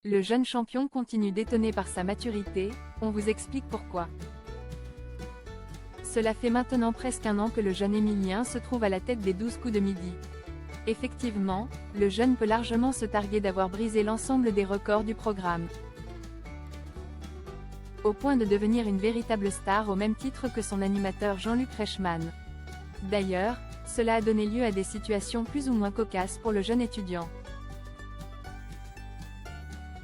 Le jeune champion continue d'étonner par sa maturité, on vous explique pourquoi. Cela fait maintenant presque un an que le jeune Émilien se trouve à la tête des 12 coups de midi. Effectivement, le jeune peut largement se targuer d'avoir brisé l'ensemble des records du programme. Au point de devenir une véritable star au même titre que son animateur Jean-Luc Reichmann. D'ailleurs, cela a donné lieu à des situations plus ou moins cocasses pour le jeune étudiant.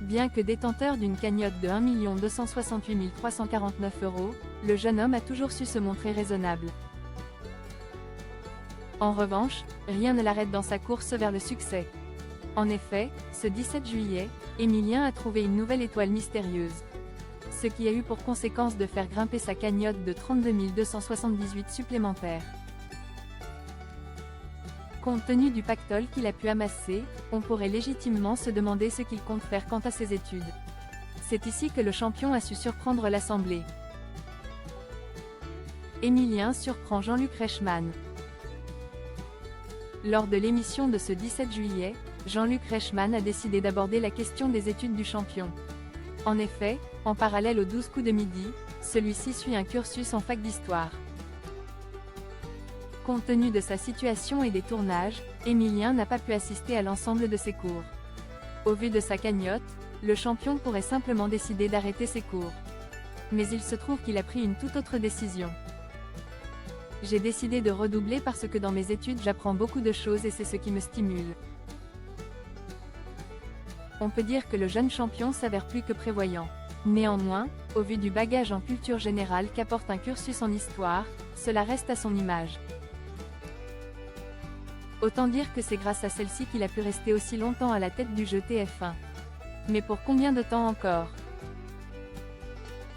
Bien que détenteur d'une cagnotte de 1 268 349 €, le jeune homme a toujours su se montrer raisonnable. En revanche, rien ne l'arrête dans sa course vers le succès. En effet, ce 17 juillet, Émilien a trouvé une nouvelle étoile mystérieuse. Ce qui a eu pour conséquence de faire grimper sa cagnotte de 32 278 supplémentaires. Compte tenu du pactole qu'il a pu amasser, on pourrait légitimement se demander ce qu'il compte faire quant à ses études. C'est ici que le champion a su surprendre l'Assemblée. Émilien surprend Jean-Luc Reichmann. Lors de l'émission de ce 17 juillet, Jean-Luc Reichmann a décidé d'aborder la question des études du champion. En effet, en parallèle aux 12 coups de midi, celui-ci suit un cursus en fac d'histoire. Compte tenu de sa situation et des tournages, Émilien n'a pas pu assister à l'ensemble de ses cours. Au vu de sa cagnotte, le champion pourrait simplement décider d'arrêter ses cours. Mais il se trouve qu'il a pris une toute autre décision. J'ai décidé de redoubler parce que dans mes études j'apprends beaucoup de choses et c'est ce qui me stimule. On peut dire que le jeune champion s'avère plus que prévoyant. Néanmoins, au vu du bagage en culture générale qu'apporte un cursus en histoire, cela reste à son image. Autant dire que c'est grâce à celle-ci qu'il a pu rester aussi longtemps à la tête du jeu TF1. Mais pour combien de temps encore ?